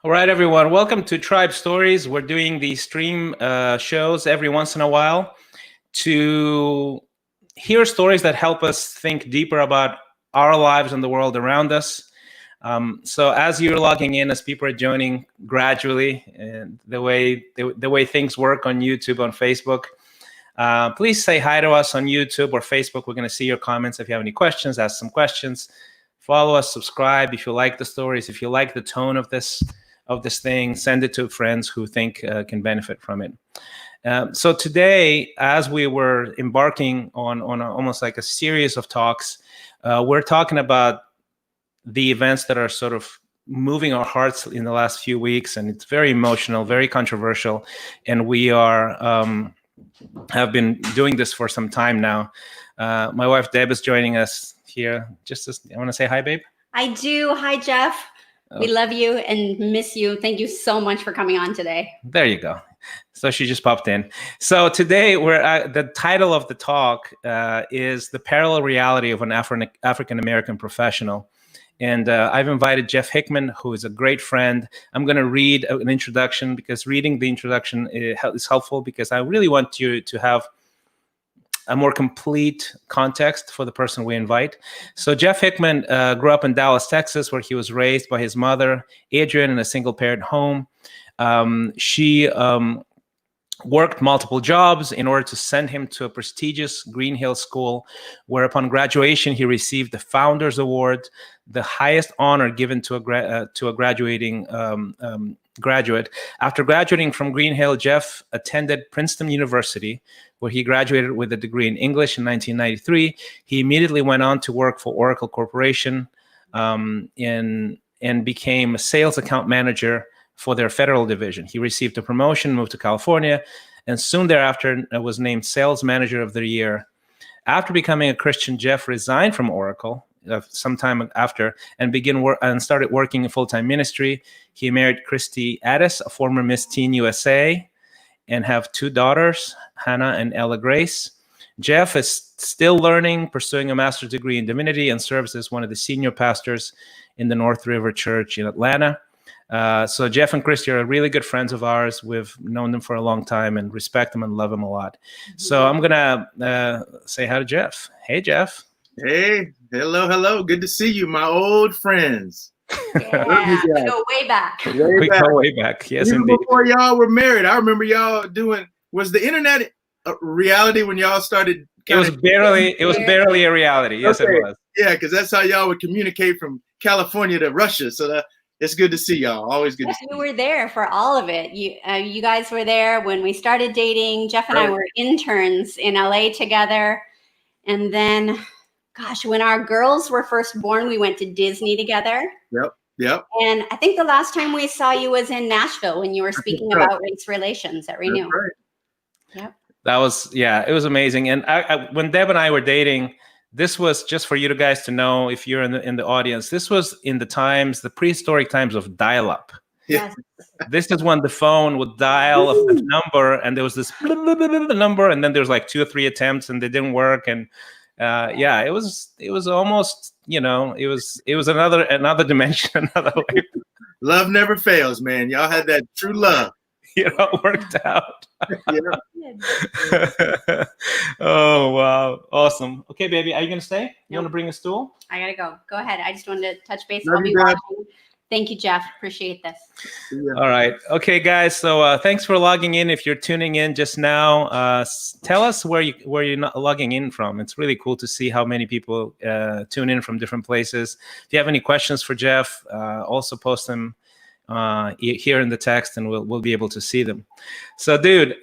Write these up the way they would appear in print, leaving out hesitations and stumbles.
All right, everyone. Welcome to Tribe Stories. We're doing these stream shows every once in a while to hear stories that help us think deeper about our lives and the world around us. So as you're logging in, as people are joining gradually, and the way things work on YouTube, on Facebook, please say hi to us on YouTube or Facebook. We're going to see your comments. If you have any questions, ask some questions. Follow us, subscribe if you like the stories, if you like the tone of this thing, send it to friends who think can benefit from it. So today, as we were embarking on almost like a series of talks, we're talking about the events that are sort of moving our hearts in the last few weeks, and it's very emotional, very controversial, and we are have been doing this for some time now. My wife Deb is joining us here. I want to say hi, babe. I do. Hi, Jeff. We love you and miss you. Thank you so much for coming on today. There you go. So she just popped in. So today, the title of the talk is The Parallel Reality of an African-American Professional. And I've invited Jeff Hickman, who is a great friend. I'm going to read an introduction because reading the introduction is helpful, because I really want you to have a more complete context for the person we invite. So Jeff Hickman grew up in Dallas, Texas, where he was raised by his mother, Adrian, in a single-parent home. She worked multiple jobs in order to send him to a prestigious Greenhill School, where upon graduation, he received the Founders Award, the highest honor given to a graduating graduate. After graduating from Greenhill, Jeff attended Princeton University, where he graduated with a degree in English in 1993. He immediately went on to work for Oracle Corporation and became a sales account manager for their federal division. He received a promotion, moved to California, and soon thereafter was named Sales Manager of the Year. After becoming a Christian, Jeff resigned from Oracle sometime after and started working in full-time ministry. He married Kristi Addis, a former Miss Teen USA, and have two daughters, Hanna and Ella Grace. Jeff is still learning, pursuing a master's degree in Divinity, and serves as one of the senior pastors in the North River Church in Atlanta. So Jeff and Kristi are really good friends of ours. We've known them for a long time and respect them and love them a lot. So I'm going to say hi to Jeff. Hey, Jeff. Hey, hello. Good to see you, my old friends. Yeah, we go way back. We go way back. Yes, even indeed. Before y'all were married, I remember y'all was the internet a reality when y'all started? It was barely a reality. Yes, okay. It was. Yeah, because that's how y'all would communicate from California to Russia. So it's good to see y'all. Always good to see you. You were there for all of it. You guys were there when we started dating. Jeff and I were interns in LA together. And then, gosh, when our girls were first born, we went to Disney together. Yep. And I think the last time we saw you was in Nashville when you were speaking about race relations at Renew. Right. Yep. It was amazing. And when Deb and I were dating, this was just for you guys to know, if you're in the audience, this was in the prehistoric times of dial-up. Yes. This is when the phone would dial a number, and there was this number, and then there was like 2 or 3 attempts, and they didn't work. And it was almost, it was another dimension, another life. Love never fails, man. Y'all had that true love. It worked out. Oh, wow. Awesome. Okay, baby, are you going to stay? You want to bring a stool? I got to go. Go ahead. I just wanted to touch base. I'll be watching. Thank you, Jeff. Appreciate this. All right. Okay, guys. So thanks for logging in. If you're tuning in just now, tell us where you're not logging in from. It's really cool to see how many people tune in from different places. If you have any questions for Jeff, also post them here in the text, and we'll be able to see them. So, dude,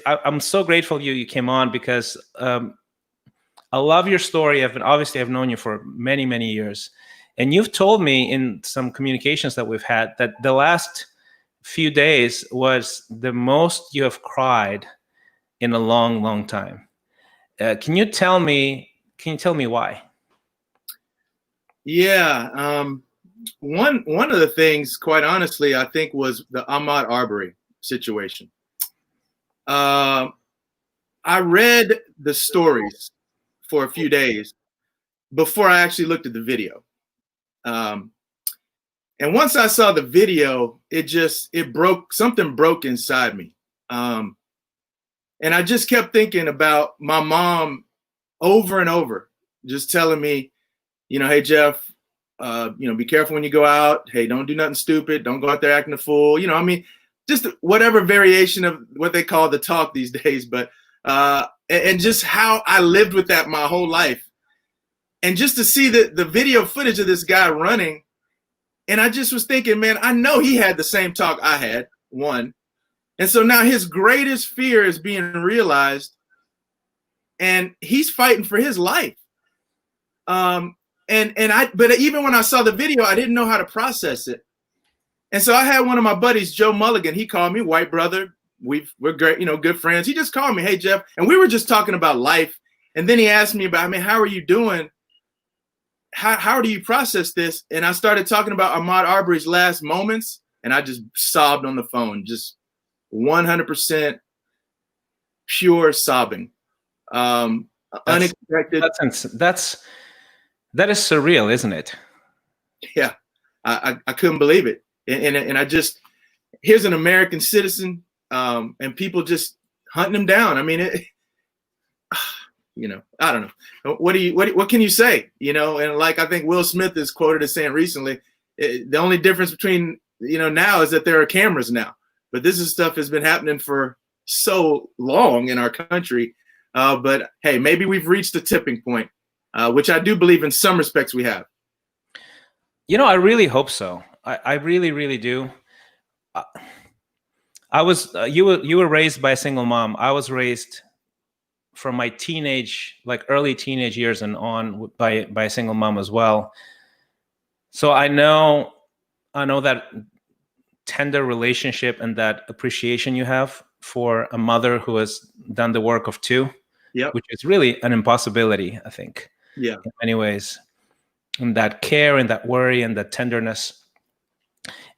I'm so grateful you came on, because I love your story. I've known you for many, many years. And you've told me in some communications that we've had that the last few days was the most you have cried in a long, long time. Can you tell me why? Yeah. One of the things, quite honestly, I think was the Ahmaud Arbery situation. I read the stories for a few days before I actually looked at the video. And once I saw the video, something broke inside me. And I just kept thinking about my mom over and over, just telling me, hey, Jeff, be careful when you go out. Hey, don't do nothing stupid. Don't go out there acting a fool. Just whatever variation of what they call the talk these days. But, and just how I lived with that my whole life. And just to see the video footage of this guy running, and I just was thinking, man, I know he had the same talk I had, one. And so now his greatest fear is being realized, and he's fighting for his life. But even when I saw the video, I didn't know how to process it. And so I had one of my buddies, Joe Mulligan. He called me, white brother. We're great, good friends. He just called me, hey, Jeff. And we were just talking about life. And then he asked me about, how are you doing? How do you process this? And I started talking about Ahmaud Arbery's last moments, and I just sobbed on the phone, just 100% pure sobbing. Unexpected. That is surreal, isn't it? Yeah, I couldn't believe it. And I just, here's an American citizen, and people just hunting him down. I mean, I don't know. What can you say? And like I think Will Smith is quoted as saying recently, the only difference between now is that there are cameras now. But this stuff has been happening for so long in our country. But hey, maybe we've reached a tipping point, which I do believe in some respects we have. I really hope so. I really, really do. You were raised by a single mom. I was raised from my early teenage years and on by a single mom as well. So I know that tender relationship and that appreciation you have for a mother who has done the work of two, which is really an impossibility, I think, in many ways. And that care and that worry and that tenderness.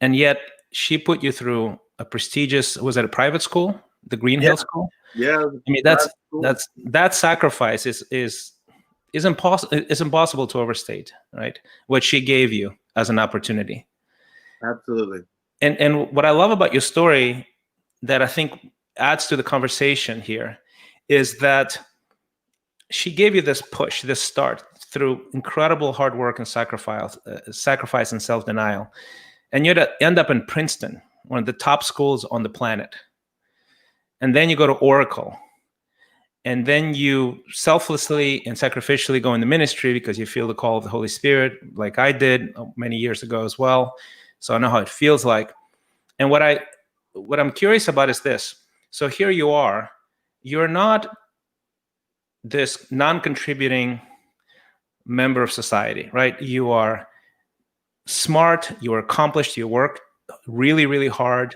And yet she put you through a prestigious, was it a private school? The Greenhill School? Yeah. I mean, that sacrifice is impossible to overstate, right? What she gave you as an opportunity. Absolutely. And what I love about your story that I think adds to the conversation here is that she gave you this push, this start through incredible hard work and sacrifice and self-denial. And you end up in Princeton, one of the top schools on the planet. And then you go to Oracle. And then you selflessly and sacrificially go into ministry because you feel the call of the Holy Spirit, like I did many years ago as well. So I know how it feels like. And what I'm curious about is this. So here you are. You're not this non-contributing member of society, right? You are smart, you are accomplished, you work really, really hard.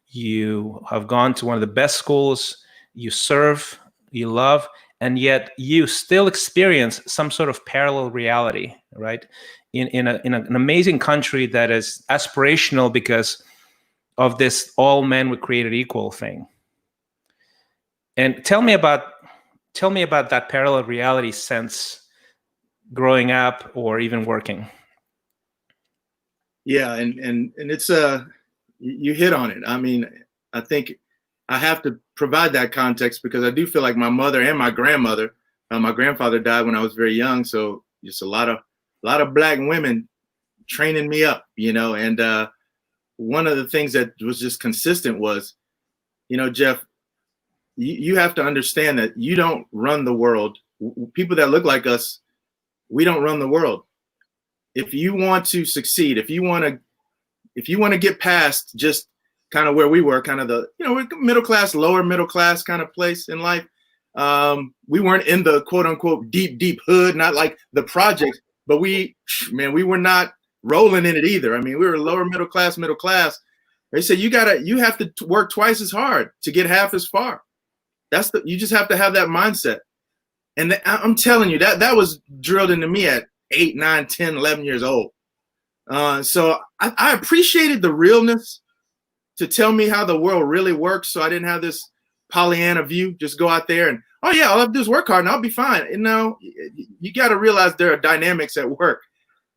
You have gone to one of the best schools, you serve, you love, and yet you still experience some sort of parallel reality, right? In an amazing country that is aspirational because of this all men were created equal thing. And tell me about that parallel reality sense growing up or even working. Yeah, and it's you hit on it. I mean, I think I have to provide that context because I do feel like my mother and my grandmother, my grandfather died when I was very young, so just a lot of Black women training me up, and one of the things that was just consistent was, Jeff, you have to understand that you don't run the world. People that look like us, we don't run the world. If you want to succeed, if you want to get past just kind of where we were, kind of the, we're middle class, lower middle class kind of place in life. We weren't in the quote unquote deep hood, not like the projects, but we were not rolling in it either. I mean, we were lower middle class. They say you have to work twice as hard to get half as far. You just have to have that mindset. And I'm telling you that was drilled into me at 8, 9, 10, 11 years old. So I appreciated the realness to tell me how the world really works. So I didn't have this Pollyanna view, just go out there and, oh yeah, all I have to do is work hard and I'll be fine. You got to realize there are dynamics at work.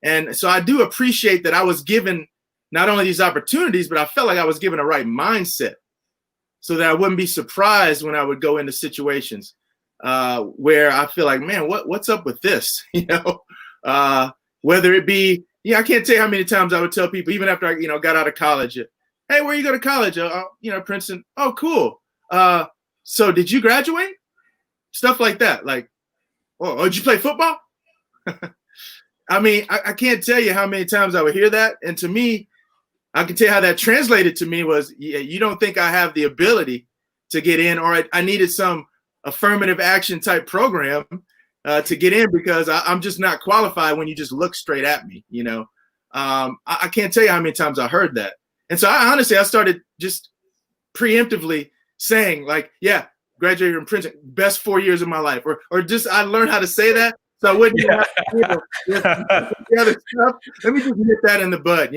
And so I do appreciate that I was given not only these opportunities, but I felt like I was given a right mindset so that I wouldn't be surprised when I would go into situations where I feel like, man, what's up with this? Whether it be, I can't tell you how many times I would tell people, even after I, got out of college, hey, where you go to college? Princeton. Oh, cool. So did you graduate? Stuff like that. Like, oh, did you play football? I mean, I can't tell you how many times I would hear that. And to me, I can tell you how that translated to me was, you don't think I have the ability to get in, or I needed some affirmative action type program to get in because I'm just not qualified when you just look straight at me, I can't tell you how many times I heard that. And so I started just preemptively saying like, yeah, graduated from Princeton, best 4 years of my life, or just I learned how to say that. So I wouldn't have the other stuff. Let me just nip that in the bud,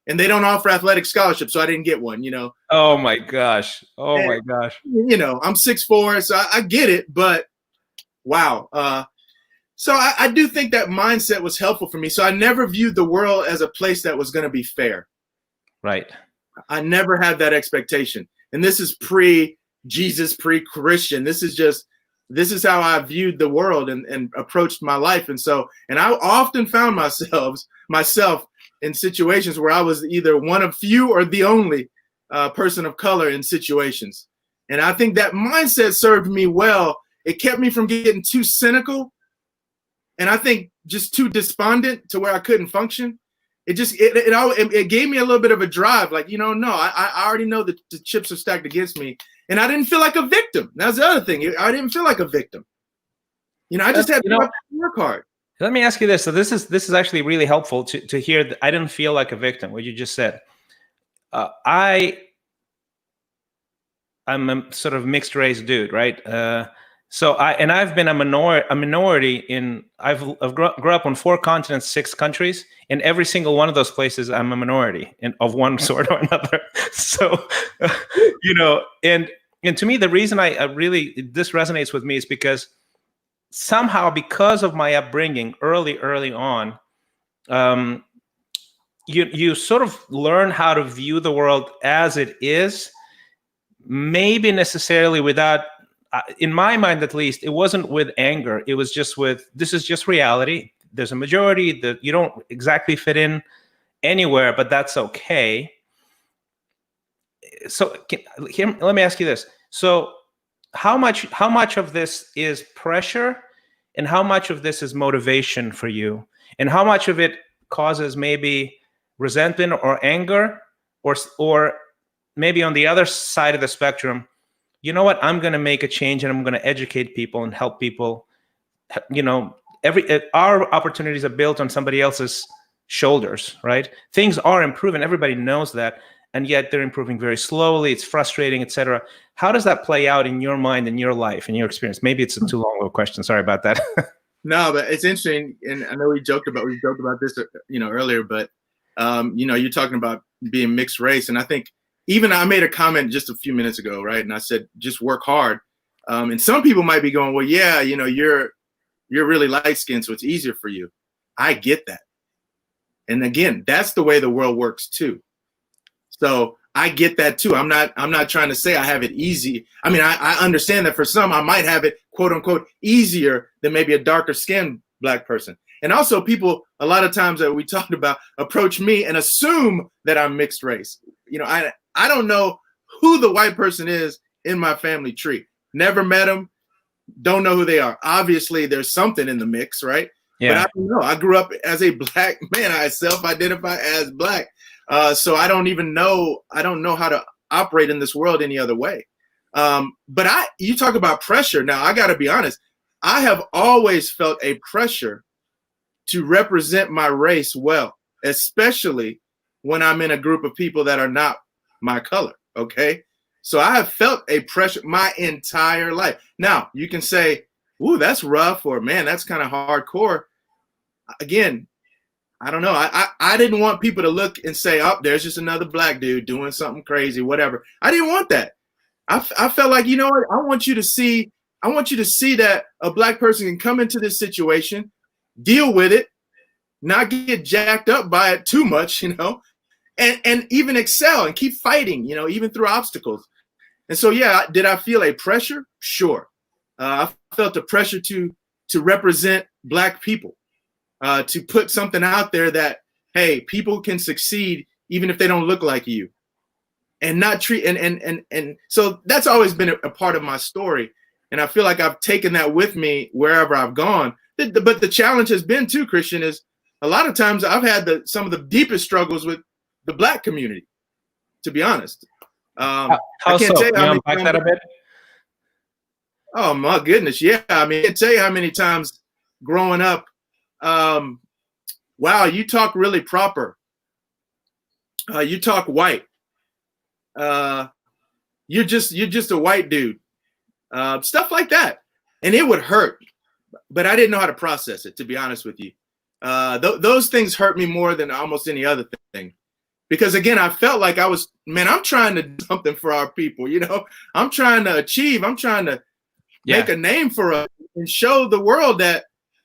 and they don't offer athletic scholarships, so I didn't get one, Oh my gosh. My gosh. I'm 6'4", so I get it, but wow. So I do think that mindset was helpful for me. So I never viewed the world as a place that was going to be fair. Right. I never had that expectation. And this is pre-Jesus, pre-Christian. This is how I viewed the world and approached my life. And I often found myself in situations where I was either one of few or the only person of color in situations. And I think that mindset served me well. It kept me from getting too cynical, and I think just too despondent to where I couldn't function. It gave me a little bit of a drive, like, no, I already know that the chips are stacked against me, and I didn't feel like a victim. That's the other thing. I didn't feel like a victim. I just had to work hard. Let me ask you this. So this is actually really helpful to hear that I didn't feel like a victim, what you just said. I'm a sort of mixed race dude, right? So I've been a minority in, I've grew up on 4 continents, 6 countries. In every single one of those places, I'm a minority of one sort or another. So, and to me, the reason this resonates with me is because somehow, because of my upbringing early on, you sort of learn how to view the world as it is, maybe necessarily without, in my mind at least, it wasn't with anger. It was just this is just reality. There's a majority that you don't exactly fit in anywhere, but that's okay. So let me ask you this. So how much of this is pressure, and how much of this is motivation for you, and how much of it causes maybe resentment or anger, or maybe on the other side of the spectrum, you know what, I'm going to make a change and I'm going to educate people and help people. Our opportunities are built on somebody else's shoulders, right? Things are improving. Everybody knows that. And yet they're improving very slowly. It's frustrating, etc. How does that play out in your mind, in your life, in your experience? Maybe it's a too long of a question. Sorry about that. No, but it's interesting. And I know we joked about this, earlier, but, you're talking about being mixed race. And I think even I made a comment just a few minutes ago, right? And I said, just work hard. And some people might be going, well, yeah, you're really light skinned, so it's easier for you. I get that. And again, that's the way the world works too. So I get that too. I'm not trying to say I have it easy. I mean, I understand that for some, I might have it, quote unquote, easier than maybe a darker skinned Black person. And also people, a lot of times that we talked about, approach me and assume that I'm mixed race. I don't know who the white person is in my family tree. Never met them. Don't know who they are. Obviously, there's something in the mix, right? Yeah. But I don't know. I grew up as a Black man. I self-identify as Black. So I don't know how to operate in this world any other way. But you talk about pressure. Now, I got to be honest. I have always felt a pressure to represent my race well, especially when I'm in a group of people that are not my color. Okay. So I have felt a pressure my entire life. Now you can say, ooh, that's rough, or man, that's kind of hardcore. Again, I don't know. I didn't want people to look and say, oh, there's just another Black dude doing something crazy, whatever. I didn't want that. I felt like, you know what? I want you to see that a Black person can come into this situation, deal with it, not get jacked up by it too much, and even excel and keep fighting, even through obstacles. And so, yeah, did I feel a pressure? Sure. I felt the pressure to represent Black people, to put something out there that, hey, people can succeed even if they don't look like you, and not treat and so that's always been a part of my story, and I feel like I've taken that with me wherever I've gone. But the challenge has been too, Christian, is a lot of times I've had some of the deepest struggles with the Black community, to be honest. How I can't so? tell you Can how you many unpack that a bit? Oh my goodness, yeah. I mean, I can't tell you how many times growing up, wow, you talk really proper. You talk white. You're just a white dude. Stuff like that, and it would hurt, but I didn't know how to process it, to be honest with you. Those things hurt me more than almost any other thing, because again, I felt like I'm trying to do something for our people. I'm trying to achieve. I'm trying to make a name for us and show the world that,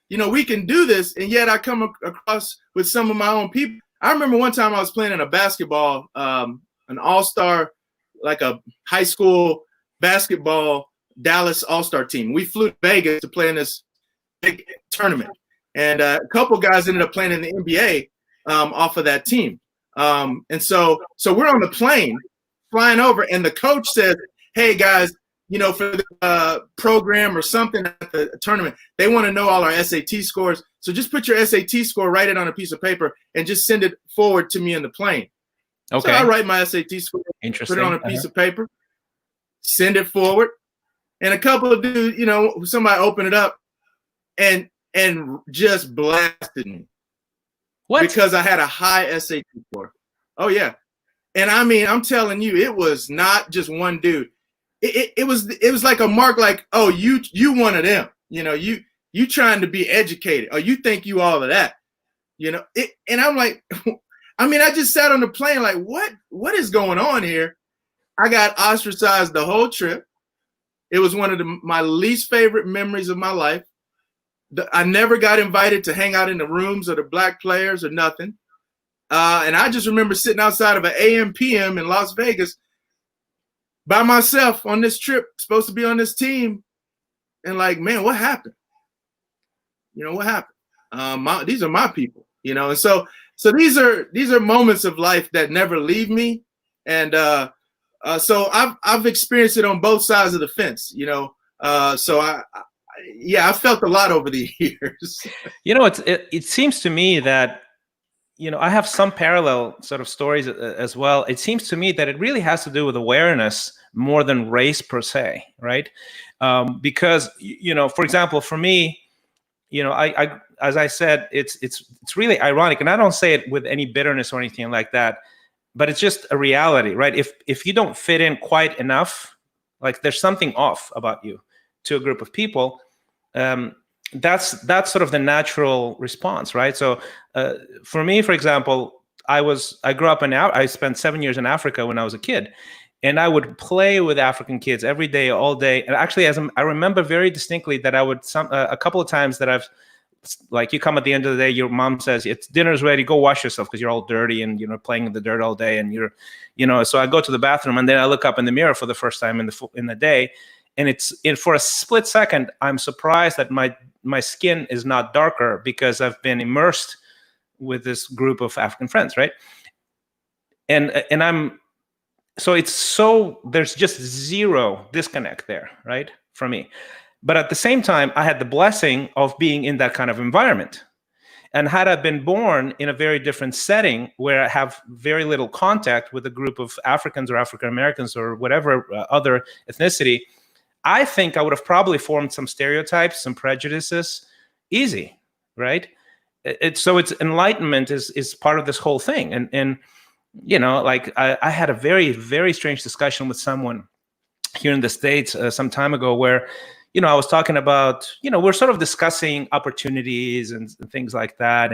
we can do this. And yet I come across with some of my own people. I remember one time I was playing in a basketball, an all-star, like a high school basketball Dallas all-star team. We flew to Vegas to play in this big tournament. And a couple guys ended up playing in the NBA off of that team. And so we're on the plane flying over, and the coach said, hey, guys, for the program or something at the tournament, they want to know all our SAT scores. So just put your SAT score, write it on a piece of paper, and just send it forward to me in the plane. Okay. So I write my SAT score, put it on a piece of paper, send it forward. And a couple of dudes, somebody opened it up and just blasted me. What? Because I had a high SAT score. Oh, yeah. And I mean, I'm telling you, it was not just one dude. It was like a mark, like, oh, you one of them, you trying to be educated, or you think you all of that, and I'm like, I mean, I just sat on the plane like, what is going on here? I got ostracized the whole trip. It was one of my least favorite memories of my life. I never got invited to hang out in the rooms of the Black players or nothing. And I just remember sitting outside of an AM PM in Las Vegas by myself on this trip, supposed to be on this team, and like, man, what happened? What happened? These are my people, and so these are moments of life that never leave me, and so I've experienced it on both sides of the fence, so I felt a lot over the years. It seems to me that, I have some parallel sort of stories as well. It seems to me that it really has to do with awareness more than race per se, right? Because, for example, for me, I as I said, it's really ironic, and I don't say it with any bitterness or anything like that, but it's just a reality, right? If you don't fit in quite enough, like there's something off about you to a group of people. That's sort of the natural response, right? So for me, for example, I grew up I spent 7 years in Africa when I was a kid, and I would play with African kids every day, all day. And actually, I remember very distinctly that I would a couple of times that I've, like, you come at the end of the day, your mom says, it's dinner's ready, go wash yourself because you're all dirty and playing in the dirt all day, and so I go to the bathroom, and then I look up in the mirror for the first time in the day. And for a split second, I'm surprised that my skin is not darker because I've been immersed with this group of African friends, right? And there's just zero disconnect there, right, for me. But at the same time, I had the blessing of being in that kind of environment. And had I been born in a very different setting where I have very little contact with a group of Africans or African Americans or whatever other ethnicity, I think I would have probably formed some stereotypes, some prejudices, easy, right? So it's enlightenment is part of this whole thing. And like I had a very, very strange discussion with someone here in the States some time ago where, I was talking about, we're sort of discussing opportunities and things like that.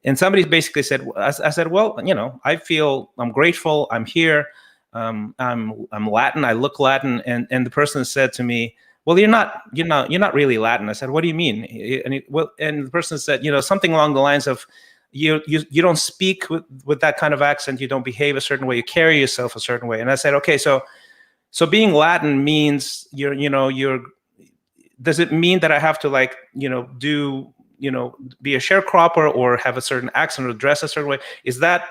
And somebody basically said, I said, well, I feel I'm grateful. I'm here. I'm Latin. I look Latin. And the person said to me, well, you're not really Latin. I said, what do you mean? And the person said, something along the lines of, you don't speak with that kind of accent. You don't behave a certain way. You carry yourself a certain way. And I said, okay, so being Latin means does it mean that I have to be a sharecropper or have a certain accent or dress a certain way? Is that,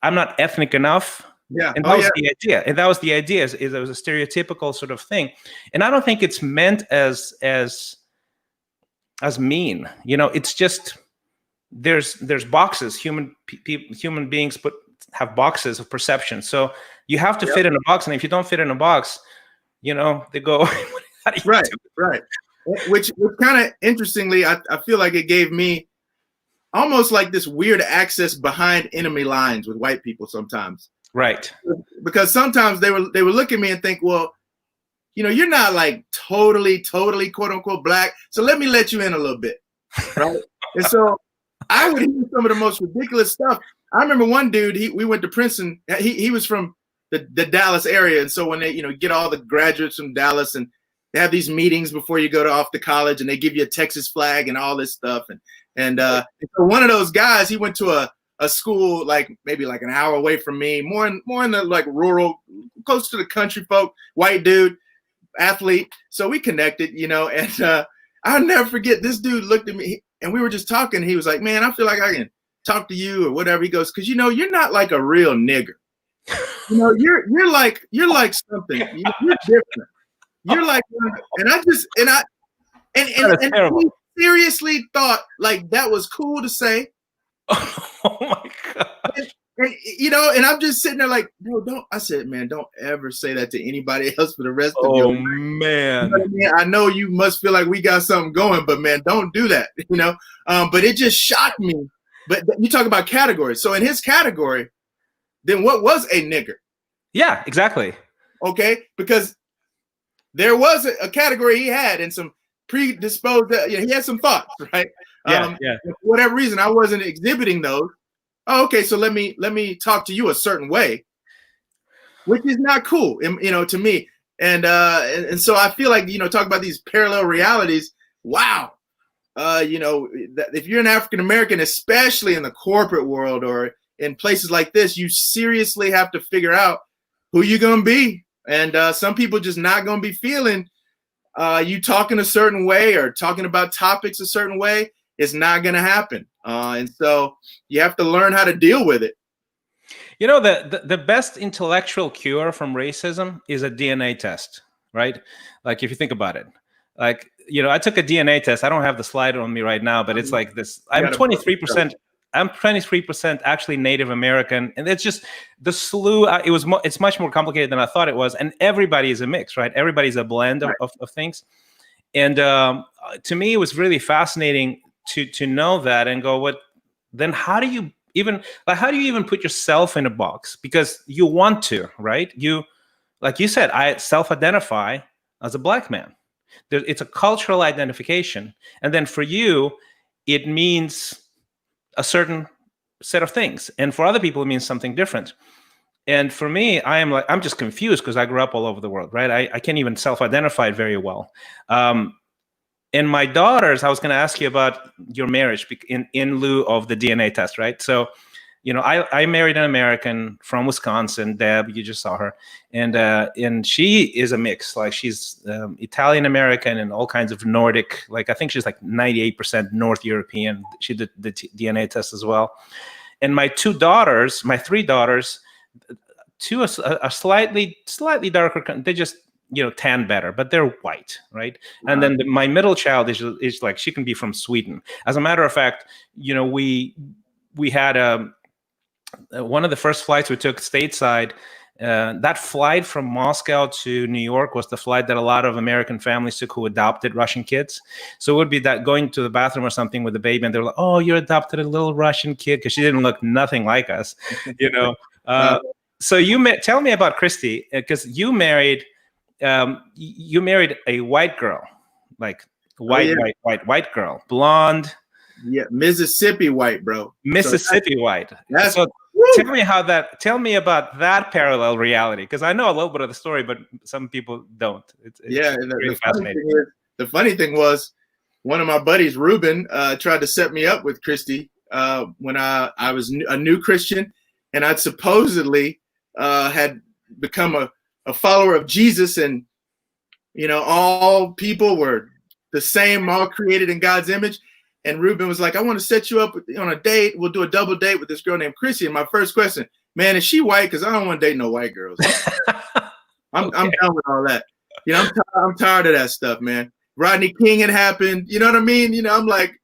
I'm not ethnic enough? Yeah. And that was the idea. And that was the idea, is it was a stereotypical sort of thing. And I don't think it's meant as mean. It's just, there's boxes. Human beings have boxes of perception. So you have to fit in a box. And if you don't fit in a box, they go, right. Which kind of interestingly, I feel like it gave me almost like this weird access behind enemy lines with white people sometimes. Right. Because sometimes they would look at me and think, well, you're not like totally quote unquote black. So let me let you in a little bit. Right. And so I would hear some of the most ridiculous stuff. I remember one dude, we went to Princeton. He was from the Dallas area. And so when they, get all the graduates from Dallas and they have these meetings before you go off to college and they give you a Texas flag and all this stuff. And so one of those guys, he went to a school maybe an hour away from me, more in the rural, close to the country folk, white dude, athlete. So we connected, and I'll never forget, this dude looked at me and we were just talking. He was like, man, I feel like I can talk to you or whatever. He goes, because you're not like a real nigger. You're like something. You're different. You're like, and he seriously thought that was cool to say. Oh my God. And I'm just sitting there like, no, I said, man, don't ever say that to anybody else for the rest of your life. Oh man. I know you must feel like we got something going, but man, don't do that, but it just shocked me. But you talk about categories. So in his category, then what was a nigger? Yeah, exactly. Okay. Because there was a category he had and some predisposed, he had some thoughts, right? Yeah. For whatever reason, I wasn't exhibiting those. Oh, okay, so let me talk to you a certain way, which is not cool, to me. And so I feel like, talk about these parallel realities. Wow. If you're an African American, especially in the corporate world or in places like this, you seriously have to figure out who you're going to be. And some people just not going to be feeling you talking a certain way or talking about topics a certain way. It's not going to happen. And so you have to learn how to deal with it. The best intellectual cure from racism is a DNA test, right? Like if you think about it, I took a DNA test. I don't have the slide on me right now, but it's like this. I'm 23%. I'm 23% actually Native American, and it's just the slew. It's much more complicated than I thought it was, and everybody is a mix, right? Everybody's a blend of things, and to me, it was really fascinating to know that and go, what? Then how do you even put yourself in a box? Because you want to, right? Like you said, I self-identify as a black man. It's a cultural identification, and then for you, it means a certain set of things, and for other people it means something different. And for me, I'm just confused because I grew up all over the world, right? I can't even self-identify very well. And my daughters, I was going to ask you about your marriage in lieu of the DNA test, right? So, I married an American from Wisconsin, Deb. You just saw her, and she is a mix. Like she's Italian American and all kinds of Nordic. Like I think she's like 98% North European. She did the DNA test as well. And my three daughters, two are slightly darker. They just tan better, but they're white, right? Wow. And then my middle child is like she can be from Sweden. As a matter of fact, we had one of the first flights we took stateside. That flight from Moscow to New York was the flight that a lot of American families took who adopted Russian kids. So it would be that going to the bathroom or something with the baby, and they're like, "Oh, you adopted a little Russian kid," because she didn't look nothing like us, So tell me about Kristi, because you married a white girl, like white girl, blonde. Yeah, Mississippi white, bro. Mississippi white. That's Tell me about that parallel reality, because I know a little bit of the story, but some people don't. It's really fascinating. The funny thing was, one of my buddies, Ruben, tried to set me up with Kristi when I was a new Christian, and I'd supposedly had become a follower of Jesus, and all people were the same, all created in God's image. And Ruben was like, I want to set you up on a date. We'll do a double date with this girl named Kristi. And my first question, man, is she white? Because I don't want to date no white girls. I'm done with all that. I'm tired of that stuff, man. Rodney King had happened. You know what I mean? I'm like,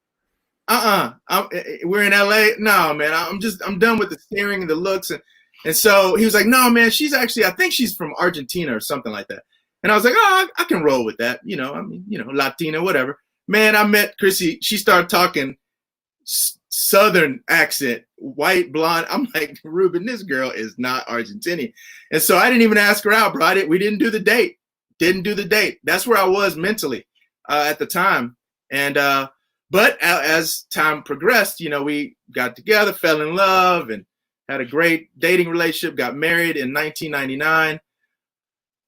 we're in LA. No, man, I'm done with the staring and the looks. And so he was like, no, man, I think she's from Argentina or something like that. And I was like, oh, I can roll with that. Latina, whatever. Man, I met Kristi. She started talking Southern accent, white, blonde. I'm like, Ruben, this girl is not Argentinian. And so I didn't even ask her out, bro. We didn't do the date. That's where I was mentally at the time. And but as time progressed, we got together, fell in love, and had a great dating relationship, got married in 1999.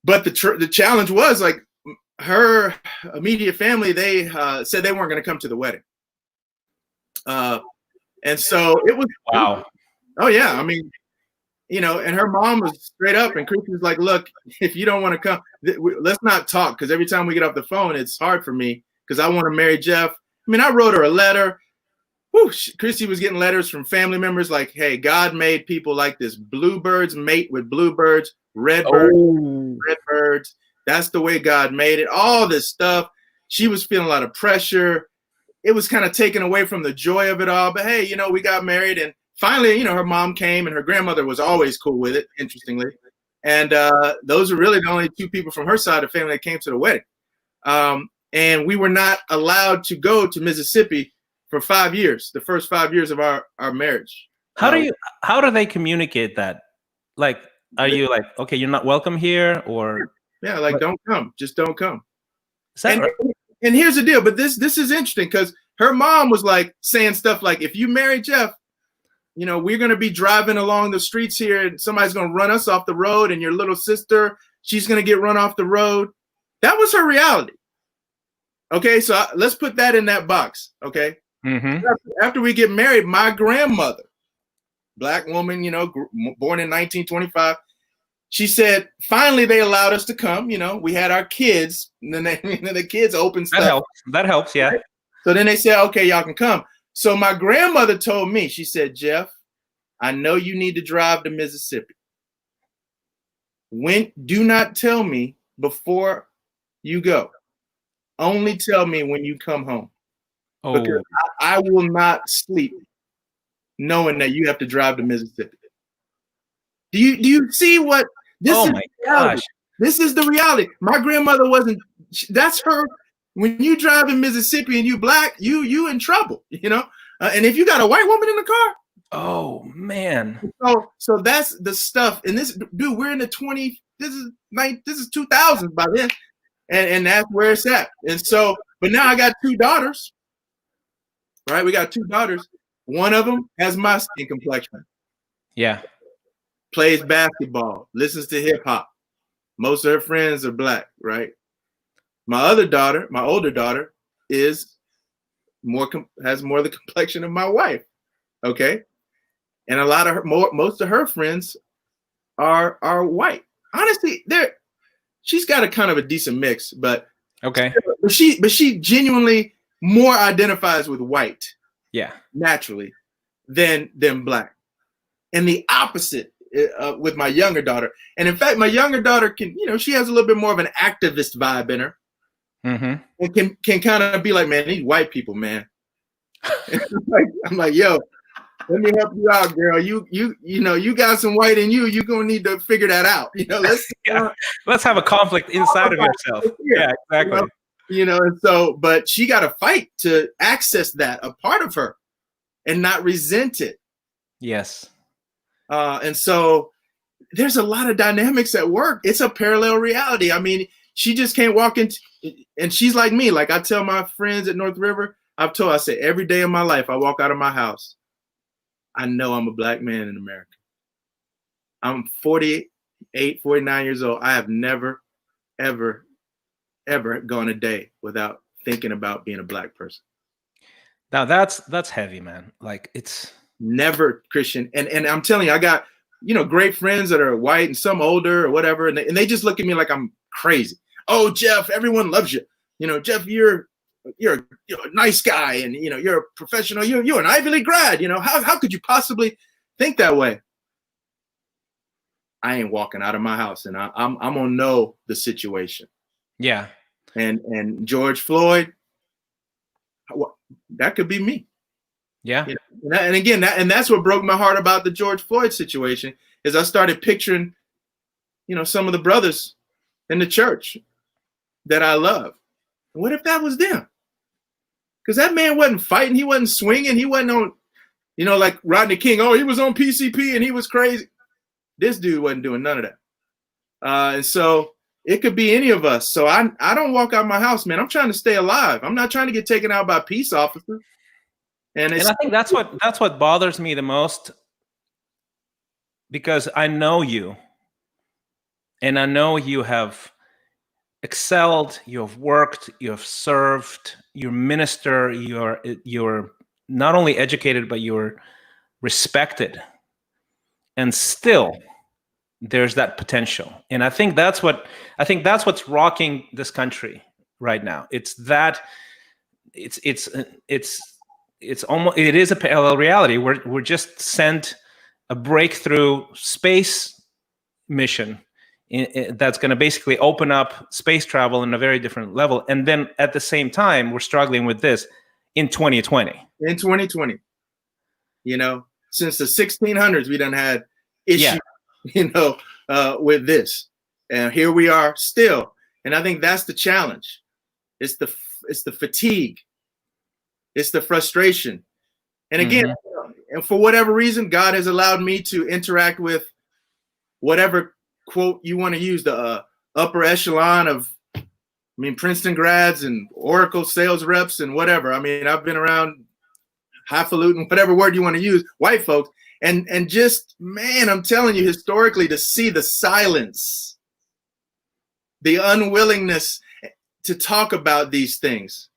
But the challenge was, like, her immediate family, they said they weren't going to come to the wedding. And so it was, wow. Oh yeah. I mean, and her mom was straight up, and Kristi was like, look, if you don't want to come, let's not talk. Cause every time we get off the phone, it's hard for me because I want to marry Jeff. I mean, I wrote her a letter. Whew, Kristi was getting letters from family members like, hey, God made people like this. Bluebirds mate with bluebirds, redbirds. That's the way God made it. All this stuff. She was feeling a lot of pressure. It was kind of taken away from the joy of it all. But hey, we got married, and finally, her mom came, and her grandmother was always cool with it, interestingly. And those are really the only two people from her side of the family that came to the wedding. And we were not allowed to go to Mississippi for 5 years, the first 5 years of our marriage. How do they communicate that? Like, are you like, okay, you're not welcome here, or? Yeah, like, don't come. Just don't come. Right? And here's the deal. But this is interesting because her mom was like saying stuff like, if you marry Jeff, we're going to be driving along the streets here and somebody's going to run us off the road, and your little sister, she's going to get run off the road. That was her reality. Okay, so let's put that in that box. Okay. Mm-hmm. After we get married, my grandmother, Black woman, born in 1925, she said, finally, they allowed us to come. We had our kids, and then the kids opened stuff. That helps, yeah. So then they said, okay, y'all can come. So my grandmother told me, she said, Jeff, I know you need to drive to Mississippi. Do not tell me before you go. Only tell me when you come home. Oh. Because I will not sleep knowing that you have to drive to Mississippi. Do you see what? My gosh. This is the reality. My grandmother that's her. When you drive in Mississippi and you Black, you in trouble, and if you got a white woman in the car. Oh man. So that's the stuff. And this, dude, we're in the 20s. This is 2000s by then. And that's where it's at. And so, but now I got 2 daughters, right? We got 2 daughters. One of them has my skin complexion. Yeah. Plays basketball, listens to hip hop. Most of her friends are Black, right? My older daughter, has more of the complexion of my wife. Okay. And a lot of most of her friends are white. Honestly, she's got a kind of a decent mix, but okay. But she genuinely more identifies with white. Yeah. Naturally than Black. And the opposite with my younger daughter. And in fact, my younger daughter can, she has a little bit more of an activist vibe in her. Mm-hmm. And can kind of be like, man, these white people, man. I'm like, yo, let me help you out, girl. You got some white in you. You're gonna need to figure that out. Let's have a conflict inside of yourself. Yeah, exactly. And so, but she got to fight to access that, a part of her, and not resent it. Yes. And so there's a lot of dynamics at work. It's a parallel reality. I mean, she just can't walk into, and she's like me. Like I tell my friends at North River, I say every day of my life, I walk out of my house, I know I'm a Black man in America. I'm 48, 49 years old. I have never, ever, ever gone a day without thinking about being a Black person. Now that's heavy, man. Like, it's never, Christian. And I'm telling you, I got, great friends that are white and some older or whatever. And they just look at me like I'm crazy. Oh, Jeff, everyone loves you. Jeff, you're a nice guy, and you're a professional. You're an Ivy League grad. How could you possibly think that way? I ain't walking out of my house, and I'm gonna know the situation. Yeah. And George Floyd, that could be me. Yeah. And again, that's what broke my heart about the George Floyd situation, is I started picturing, some of the brothers in the church that I love. What if that was them? Because that man wasn't fighting. He wasn't swinging. He wasn't on, like Rodney King. Oh, he was on PCP and he was crazy. This dude wasn't doing none of that. And so it could be any of us. So I don't walk out my house, man. I'm trying to stay alive. I'm not trying to get taken out by peace officers. And I think that's what bothers me the most, because I know you, and I know you have excelled, you have worked, you have served, you're minister, you're not only educated, but you're respected. And still there's that potential. And I think that's what's rocking this country right now. It's almost, it is a parallel reality. We're just sent a breakthrough space mission that's going to basically open up space travel in a very different level. And then at the same time, we're struggling with this in 2020. In 2020, since the 1600s, we done had issues, with this, and here we are still. And I think that's the challenge. It's the fatigue. It's the frustration. And again, and for whatever reason, God has allowed me to interact with whatever quote you want to use, the upper echelon of, Princeton grads and Oracle sales reps and whatever. I've been around highfalutin, whatever word you want to use, white folks. And just, man, I'm telling you, historically, to see the silence, the unwillingness to talk about these things.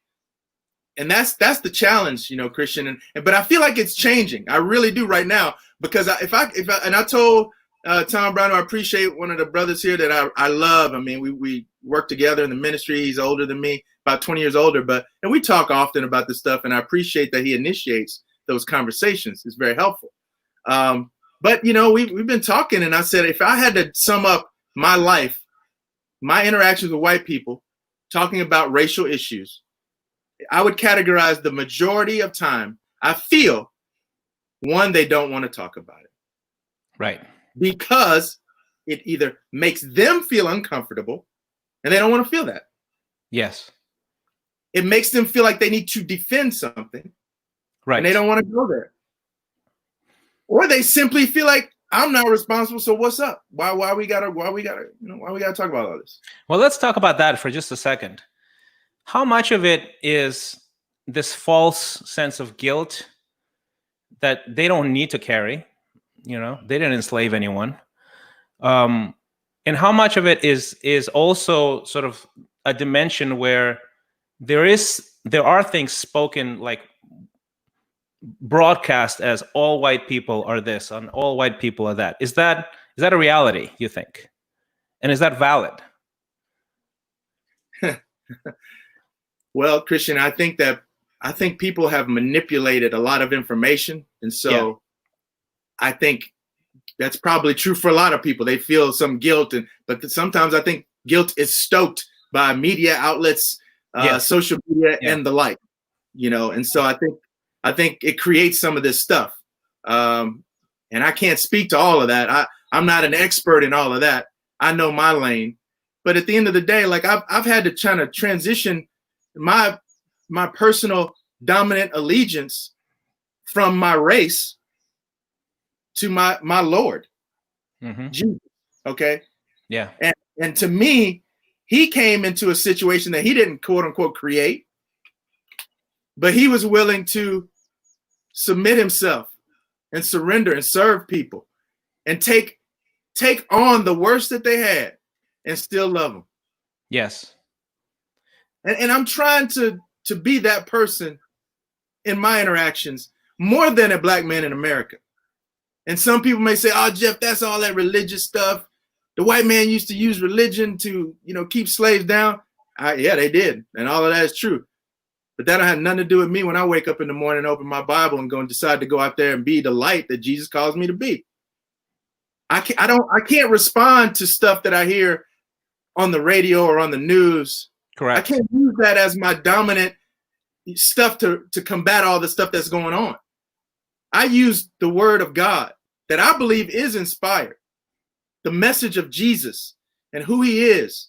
And that's the challenge, Christian. But I feel like it's changing. I really do right now, because I told Tom Brown, I appreciate one of the brothers here that I love. We work together in the ministry. He's older than me, about 20 years older, and we talk often about this stuff, and I appreciate that he initiates those conversations. It's very helpful. But we've been talking, and I said, if I had to sum up my life, my interactions with white people, talking about racial issues, I would categorize the majority of time, I feel, one, they don't want to talk about it. Right. Because it either makes them feel uncomfortable, and they don't want to feel that. Yes. It makes them feel like they need to defend something. Right. And they don't want to go there. Or they simply feel like, I'm not responsible, so what's up? Why we gotta talk about all this? Well, let's talk about that for just a second. How much of it is this false sense of guilt that they don't need to carry? They didn't enslave anyone. And how much of it is also sort of a dimension where there are things spoken, like broadcast as all white people are this and all white people are that. Is that a reality, you think? And is that valid? Well, Christian, I think people have manipulated a lot of information. And so I think that's probably true for a lot of people. They feel some guilt, but sometimes I think guilt is stoked by media outlets, social media, and the like, and so I think it creates some of this stuff. And I can't speak to all of that. I'm not an expert in all of that. I know my lane. But at the end of the day, like I've had to kind of transition my personal dominant allegiance from my race to my Lord, Jesus. Okay. Yeah. And to me, he came into a situation that he didn't, quote unquote, create, but he was willing to submit himself and surrender and serve people and take take on the worst that they had and still love them. Yes. And I'm trying to be that person in my interactions more than a black man in America. And some people may say, oh, Jeff, that's all that religious stuff. The white man used to use religion to, keep slaves down. Yeah, they did. And all of that is true. But that don't have nothing to do with me when I wake up in the morning and open my Bible and go and decide to go out there and be the light that Jesus calls me to be. I can't respond to stuff that I hear on the radio or on the news. Correct. I can't use that as my dominant stuff to combat all the stuff that's going on. I use the word of God that I believe is inspired, the message of Jesus and who he is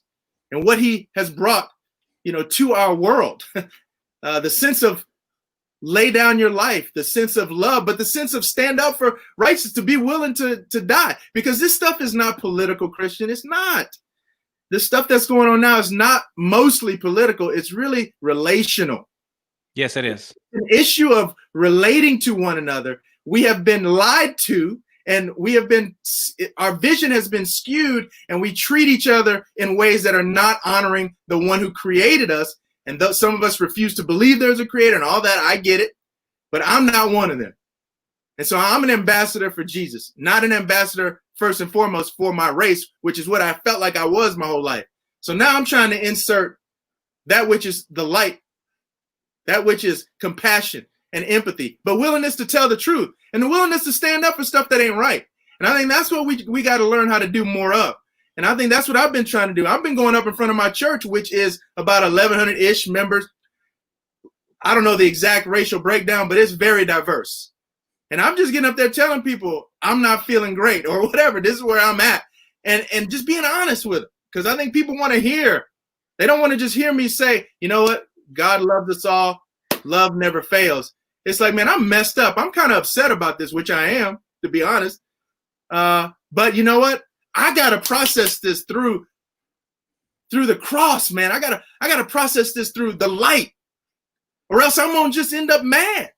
and what he has brought, to our world. The sense of lay down your life, the sense of love, but the sense of stand up for righteousness, to be willing to die. Because this stuff is not political, Christian. It's not. The stuff that's going on now is not mostly political. It's really relational. Yes, it is. An issue of relating to one another. We have been lied to, and our vision has been skewed, and we treat each other in ways that are not honoring the one who created us. And though some of us refuse to believe there's a creator and all that, I get it, but I'm not one of them. And so I'm an ambassador for Jesus, not an ambassador first and foremost for my race, which is what I felt like I was my whole life. So now I'm trying to insert that which is the light, that which is compassion and empathy, but willingness to tell the truth and the willingness to stand up for stuff that ain't right. And I think that's what we got to learn how to do more of. And I think that's what I've been trying to do. I've been going up in front of my church, which is about 1,100-ish members. I don't know the exact racial breakdown, but it's very diverse. And I'm just getting up there telling people I'm not feeling great or whatever. This is where I'm at. And just being honest with them. Because I think people want to hear. They don't want to just hear me say, you know what? God loves us all. Love never fails. It's like, man, I'm messed up. I'm kind of upset about this, which I am, to be honest. But you know what? I gotta process this through the cross, man. I gotta process this through the light, or else I'm gonna just end up mad.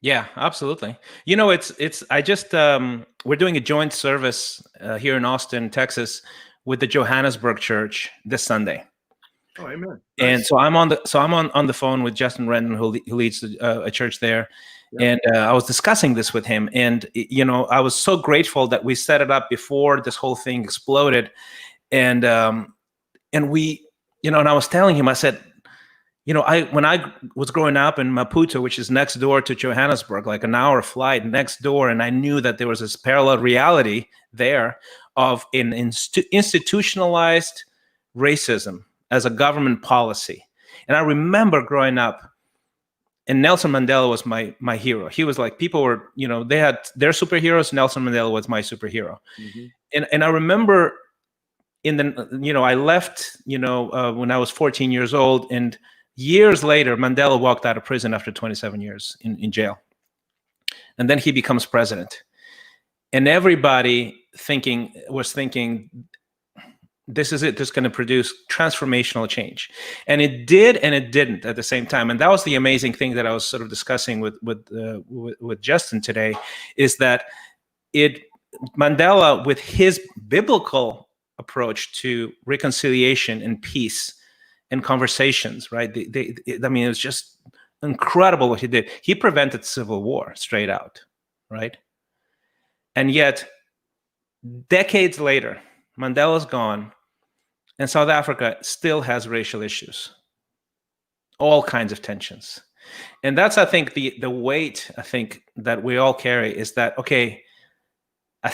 Yeah, absolutely. We're doing a joint service here in Austin, Texas, with the Johannesburg Church this Sunday. Oh, amen. And nice. so I'm on the phone with Justin Rendon, who leads a church there. Yeah. And I was discussing this with him, and I was so grateful that we set it up before this whole thing exploded, and we, and I was telling him, I said, when I was growing up in Maputo, which is next door to Johannesburg, like an hour flight next door, and I knew that there was this parallel reality there of an institutionalized racism as a government policy, and I remember growing up. And Nelson Mandela was my hero. He was like, people were, they had their superheroes. Nelson Mandela was my superhero. Mm-hmm. And I remember I left, when I was 14 years old, and years later, Mandela walked out of prison after 27 years in jail. And then he becomes president. And everybody was thinking, this is it. This is going to produce transformational change, and it did, and it didn't at the same time. And that was the amazing thing that I was sort of discussing with Justin today, is that Mandela, with his biblical approach to reconciliation and peace and conversations, right? I mean, it was just incredible what he did. He prevented civil war straight out, right? And yet, decades later, Mandela's gone. And South Africa still has racial issues, all kinds of tensions. And that's, I think, the weight, I think, that we all carry is that, okay, I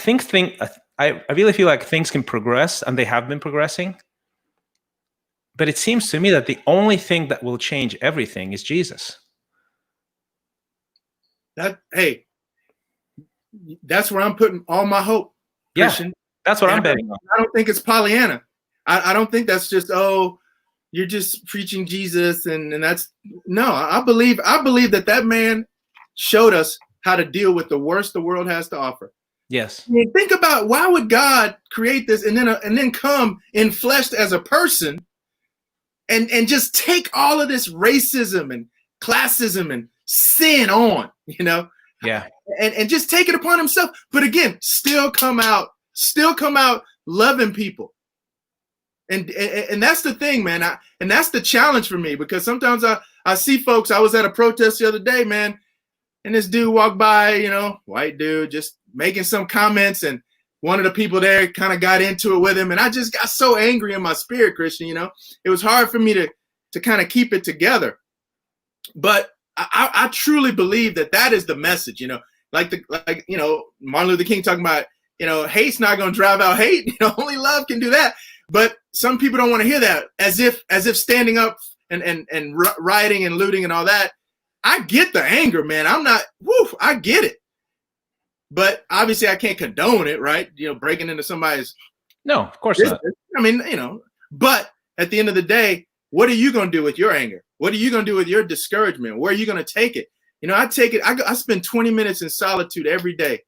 really feel like things can progress, and they have been progressing. But it seems to me that the only thing that will change everything is Jesus. That's where I'm putting all my hope, Christian. Yeah, that's what I'm betting on. I don't think it's Pollyanna. I don't think that's just, you're just preaching Jesus and that's no. I believe that man showed us how to deal with the worst the world has to offer. Yes. I mean, think about, why would God create this and then come in flesh as a person and just take all of this racism and classism and sin on, Yeah. And just take it upon himself, but again, still come out still come out loving people. And that's the thing, man. And that's the challenge for me, because sometimes I see folks. I was at a protest the other day, man, and this dude walked by, white dude, just making some comments, and one of the people there kind of got into it with him, and I just got so angry in my spirit, Christian. It was hard for me to kind of keep it together. But I truly believe that is the message. Like Martin Luther King talking about, hate's not going to drive out hate. Only love can do that. But some people don't want to hear that, as if standing up and rioting and looting and all that. I get the anger, man. I get it. But obviously I can't condone it, right? Breaking into somebody's. No, of course not. I mean, but at the end of the day, what are you going to do with your anger? What are you going to do with your discouragement? Where are you going to take it? I take it. I spend 20 minutes in solitude every day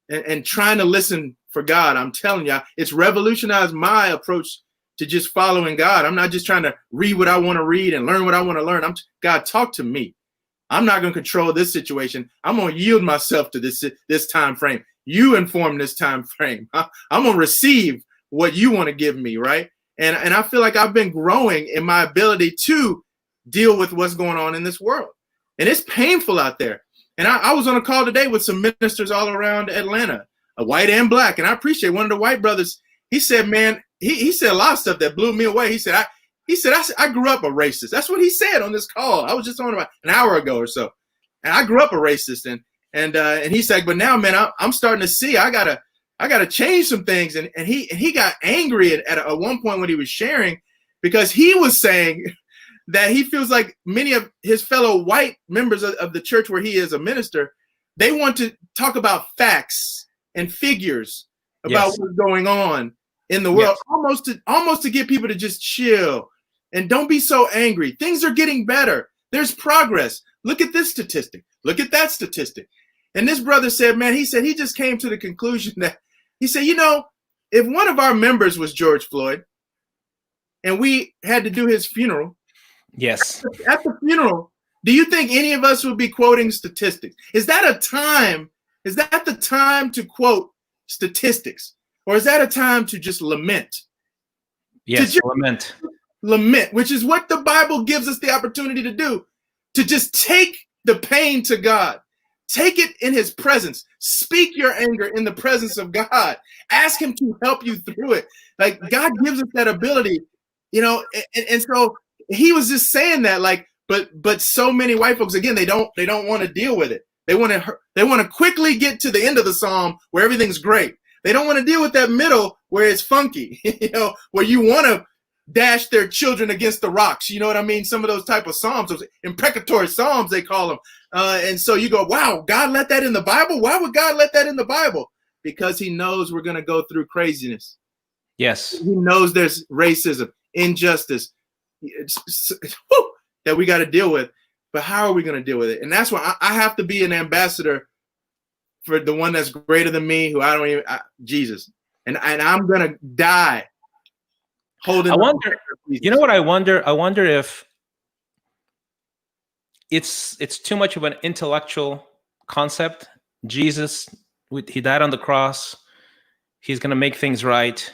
and trying to listen for God. I'm telling you, it's revolutionized my approach to just following God. I'm not just trying to read what I want to read and learn what I want to learn. God, talk to me. I'm not going to control this situation. I'm going to yield myself to this time frame. You inform this time frame. I'm going to receive what you want to give me, right? And I feel like I've been growing in my ability to deal with what's going on in this world. And it's painful out there. And I was on a call today with some ministers all around Atlanta, white and black. And I appreciate one of the white brothers. He said, man, he said a lot of stuff that blew me away. He said, I grew up a racist. That's what he said on this call. I was just on about an hour ago or so. And I grew up a racist. And he said, but now, man, I'm starting to see I gotta change some things. And he got angry at one point when he was sharing, because he was saying that he feels like many of his fellow white members of the church where he is a minister, they want to talk about facts and figures about what's going on in the world, almost to get people to just chill and don't be so angry. Things are getting better. There's progress. Look at this statistic. Look at that statistic. And this brother said, man, he said he just came to the conclusion that he said, if one of our members was George Floyd and we had to do his funeral, yes, at the funeral, do you think any of us would be quoting statistics? Is that the time to quote statistics? Or is that a time to just lament? Yes, lament. Lament, which is what the Bible gives us the opportunity to do, to just take the pain to God. Take it in his presence. Speak your anger in the presence of God. Ask him to help you through it. Like, God gives us that ability, and so he was just saying that, like, but so many white folks, again, they don't want to deal with it. They want to quickly get to the end of the psalm where everything's great. They don't want to deal with that middle where it's funky, where you want to dash their children against the rocks. You know what I mean? Some of those type of psalms, those imprecatory psalms, they call them. And so you go, wow, God let that in the Bible? Why would God let that in the Bible? Because he knows we're going to go through craziness. Yes. He knows there's racism, injustice that we got to deal with. But how are we going to deal with it? And that's why I have to be an ambassador for the one that's greater than me, who Jesus. And I'm going to die holding. I wonder, what I wonder? I wonder if it's too much of an intellectual concept. Jesus, he died on the cross. He's going to make things right.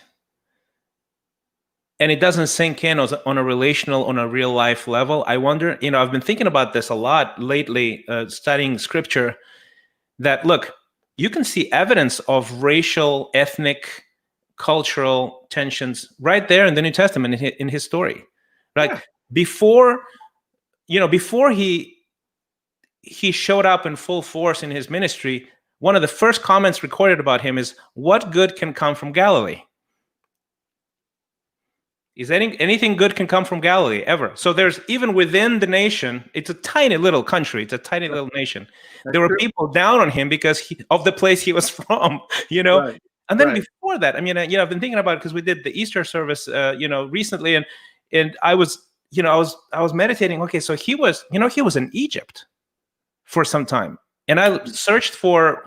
And it doesn't sink in on a relational, on a real life level. I wonder, I've been thinking about this a lot lately, studying scripture, that look, you can see evidence of racial, ethnic, cultural tensions right there in the New Testament, in his story. Like, yeah. Before he showed up in full force in his ministry, one of the first comments recorded about him is, "What good can come from Galilee?" Is anything good can come from Galilee ever? So there's, even within the nation, it's a tiny little country, it's a tiny little nation. There were people down on him because of the place he was from, Right. And then before that, I've been thinking about it because we did the Easter service, recently, and I was meditating. Okay, so he was in Egypt for some time. And I searched for,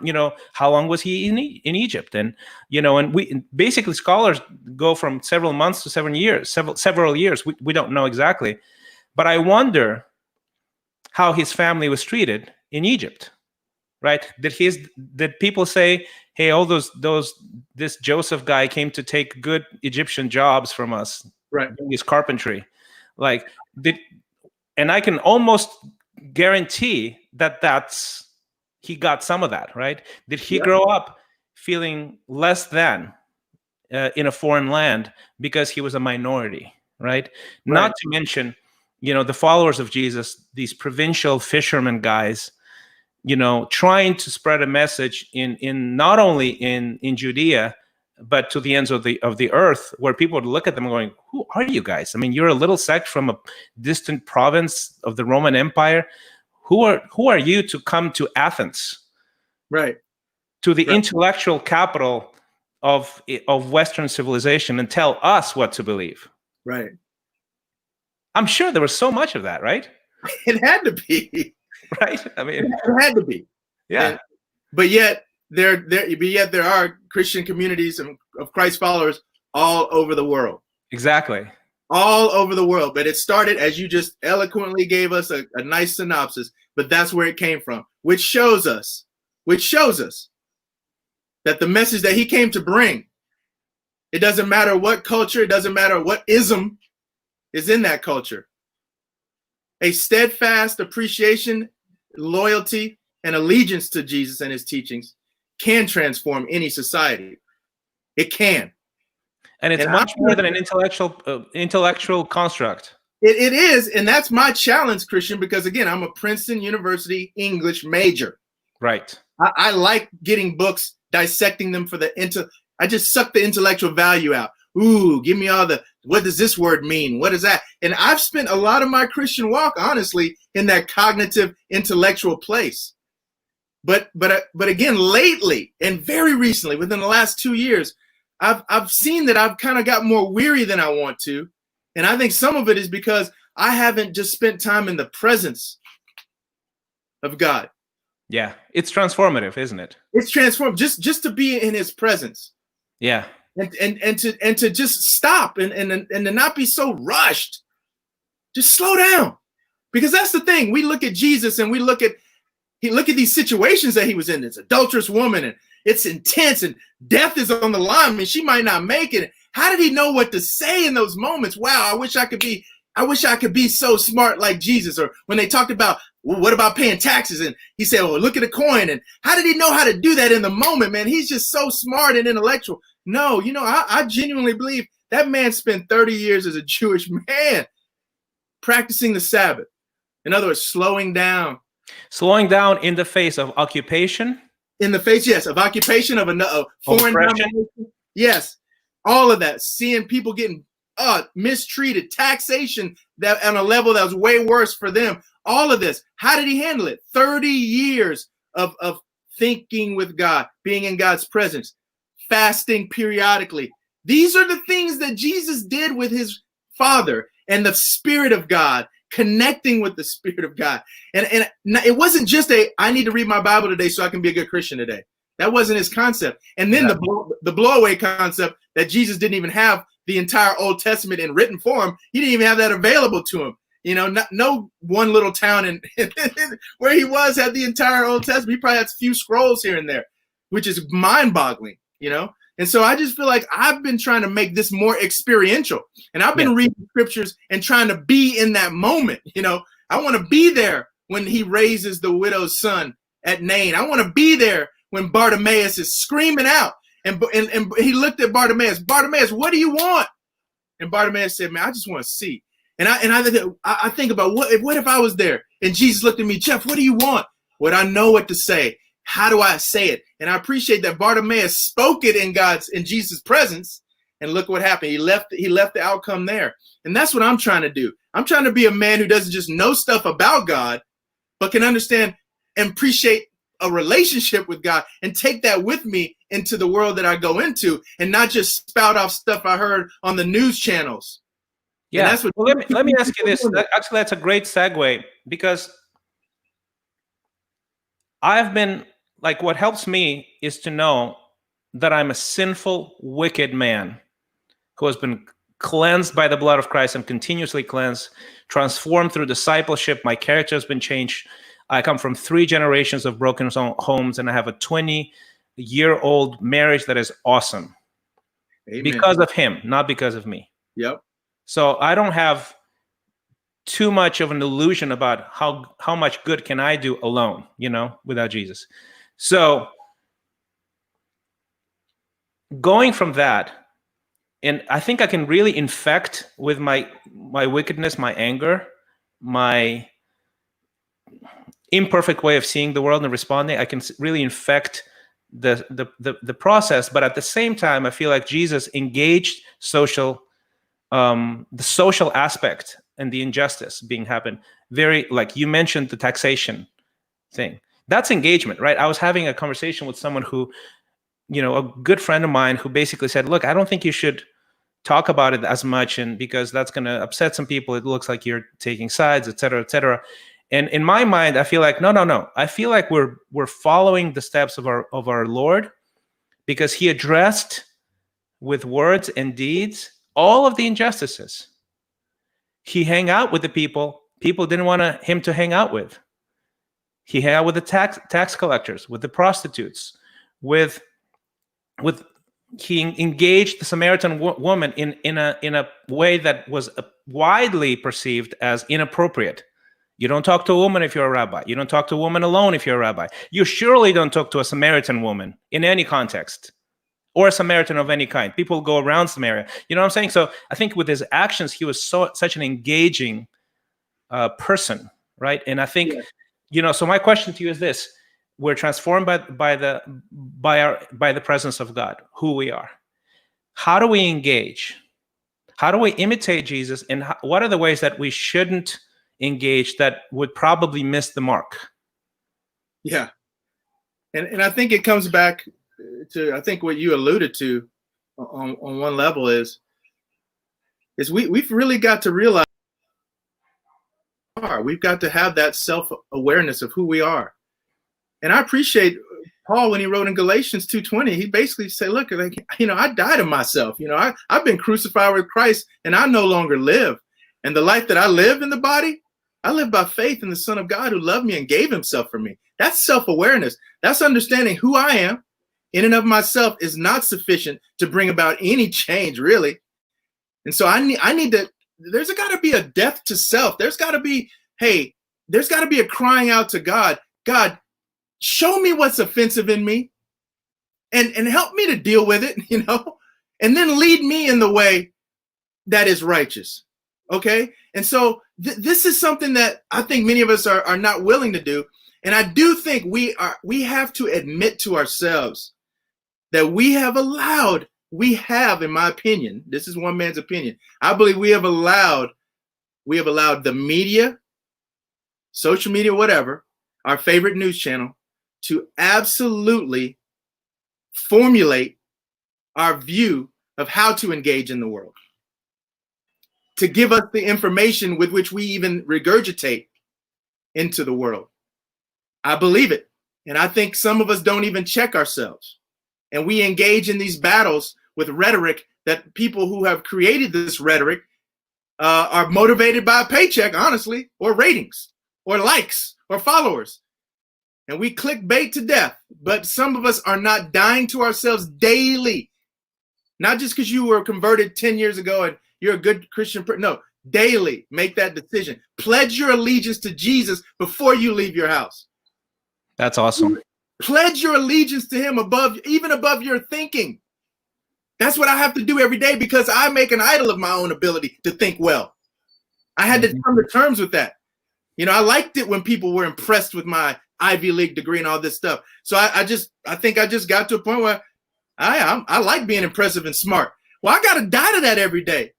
how long was he in Egypt? And, and basically scholars go from several months to several years. We don't know exactly. But I wonder how his family was treated in Egypt. right? Did people say, hey, all this Joseph guy came to take good Egyptian jobs from us, Right. doing his carpentry? Like, and I can almost guarantee that he got some of that, right? Did he grow up feeling less than in a foreign land because he was a minority, right? Not to mention, the followers of Jesus, these provincial fishermen guys, trying to spread a message in not only in Judea, but to the ends of the earth, where people would look at them going, who are you guys? I mean, you're a little sect from a distant province of the Roman Empire. Who are you to come to Athens? Right. To the intellectual capital of Western civilization and tell us what to believe. Right. I'm sure there was so much of that, right? It had to be. Right? I mean, it had to be. Yeah. But yet there are Christian communities of Christ followers all over the world. Exactly. All over the world. But it started, as you just eloquently gave us a nice synopsis, but that's where it came from, which shows us that the message that he came to bring, it doesn't matter what culture, it doesn't matter what ism is in that culture. A steadfast appreciation, loyalty, and allegiance to Jesus and his teachings can transform any society. It can. And it's much more than an intellectual construct. It is, and that's my challenge, Christian, because again, I'm a Princeton University English major. Right. I like getting books, dissecting them I just suck the intellectual value out. Ooh, give me all what does this word mean? What is that? And I've spent a lot of my Christian walk, honestly, in that cognitive, intellectual place. But again, lately and very recently, within the last 2 years, I've seen that I've kind of got more weary than I want to. And I think some of it is because I haven't just spent time in the presence of God. Yeah, it's transformative, isn't it? It's transformed just to be in his presence. Yeah. And to just stop and to not be so rushed. Just slow down. Because that's the thing. We look at Jesus and we look at these situations that he was in, this adulterous woman, and it's intense and death is on the line. I mean, she might not make it. How did he know what to say in those moments? Wow, I wish I could be so smart like Jesus. Or when they talked about, well, what about paying taxes? And he said, well, look at a coin. And how did he know how to do that in the moment, man? He's just so smart and intellectual. No, I genuinely believe that man spent 30 years as a Jewish man practicing the Sabbath. In other words, slowing down. Slowing down in the face of occupation. In the face, yes, of occupation, of a foreign domination. Yes, all of that. Seeing people getting mistreated, taxation that on a level that was way worse for them. All of this. How did he handle it? 30 years of thinking with God, being in God's presence, fasting periodically. These are the things that Jesus did with his Father and the Spirit of God, connecting with the Spirit of God. And it wasn't just I need to read my Bible today so I can be a good Christian today. That wasn't his concept. And then the blowaway concept that Jesus didn't even have the entire Old Testament in written form. He didn't even have that available to him. No one little town in where he was had the entire Old Testament. He probably had a few scrolls here and there, which is mind-boggling, And so I just feel like I've been trying to make this more experiential. And I've been reading scriptures and trying to be in that moment. I want to be there when he raises the widow's son at Nain. I want to be there when Bartimaeus is screaming out. And he looked at Bartimaeus. Bartimaeus, what do you want? And Bartimaeus said, man, I just want to see. And I think about what if I was there and Jesus looked at me, Jeff, what do you want? Would I know what to say? How do I say it? And I appreciate that Bartimaeus spoke it in Jesus' presence. And look what happened. He left the outcome there. And that's what I'm trying to do. I'm trying to be a man who doesn't just know stuff about God, but can understand and appreciate a relationship with God and take that with me into the world that I go into and not just spout off stuff I heard on the news channels. Yeah. That's what, well, let me ask you this. Actually, that's a great segue, because I've been like, what helps me is to know that I'm a sinful, wicked man who has been cleansed by the blood of Christ and continuously cleansed, transformed through discipleship. My character has been changed. I come from 3 generations of broken homes, and I have a 20-year-old marriage that is awesome. Amen. Because of him, not because of me. Yep. So I don't have too much of an illusion about how much good can I do alone, without Jesus. So going from that, and I think I can really infect with my wickedness, my anger, my imperfect way of seeing the world and responding. I can really infect the process, but at the same time, I feel like Jesus engaged the social aspect and the injustice being happened. Very, like you mentioned, the taxation thing. That's engagement, right? I was having a conversation with someone who, a good friend of mine, who basically said, look, I don't think you should talk about it as much, and because that's going to upset some people. It looks like you're taking sides, et cetera, et cetera. And in my mind, I feel like, no. I feel like we're following the steps of our Lord, because he addressed with words and deeds all of the injustices. He hung out with the people didn't want him to hang out with. He hung out with the tax collectors, with the prostitutes, he engaged the Samaritan woman in a way that was widely perceived as inappropriate. You don't talk to a woman if you're a rabbi. You don't talk to a woman alone if you're a rabbi. You surely don't talk to a Samaritan woman in any context, or a Samaritan of any kind. People go around Samaria. You know what I'm saying? So I think with his actions, he was such an engaging person, right? And I think, so my question to you is this: we're transformed by the presence of God, who we are. How do we engage? How do we imitate Jesus? And what are the ways that we shouldn't engage, that would probably miss the mark? Yeah. And I think it comes back to, I think what you alluded to on one level is we've really got to realize we've got to have that self-awareness of who we are. And I appreciate Paul when he wrote in Galatians 2:20, he basically said, look, I died to myself. I've been crucified with Christ, and I no longer live. And the life that I live in the body, I live by faith in the Son of God who loved me and gave himself for me. That's self-awareness. That's understanding who I am in and of myself is not sufficient to bring about any change, really. And so I need to, there's got to be a death to self. There's got to be a crying out to God. God, show me what's offensive in me and help me to deal with it, and then lead me in the way that is righteous. Okay. And so this is something that I think many of us are not willing to do. And I do think we have to admit to ourselves that we have, in my opinion, this is one man's opinion, I believe we have allowed the media, social media, whatever, our favorite news channel, to absolutely formulate our view of how to engage in the world, to give us the information with which we even regurgitate into the world. I believe it. And I think some of us don't even check ourselves. And we engage in these battles with rhetoric that people who have created this rhetoric are motivated by a paycheck, honestly, or ratings, or likes, or followers. And we clickbait to death. But some of us are not dying to ourselves daily. Not just because you were converted 10 years ago and you're a good Christian person. No, daily make that decision. Pledge your allegiance to Jesus before you leave your house. That's awesome. Pledge your allegiance to him even above your thinking. That's what I have to do every day, because I make an idol of my own ability to think well. I had to come to terms with that. I liked it when people were impressed with my Ivy League degree and all this stuff. So I think I just got to a point where I like being impressive and smart. Well, I got to die to that every day.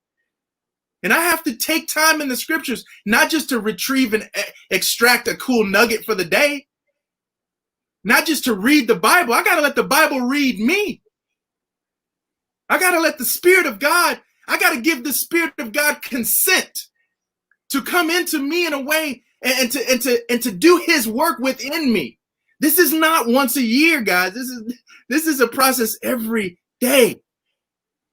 And I have to take time in the scriptures, not just to retrieve and extract a cool nugget for the day, not just to read the Bible. I got to let the Bible read me. I got to let the Spirit of God, I got to give the Spirit of God consent to come into me in a way and to do his work within me. This is not once a year, guys. This is a process every day.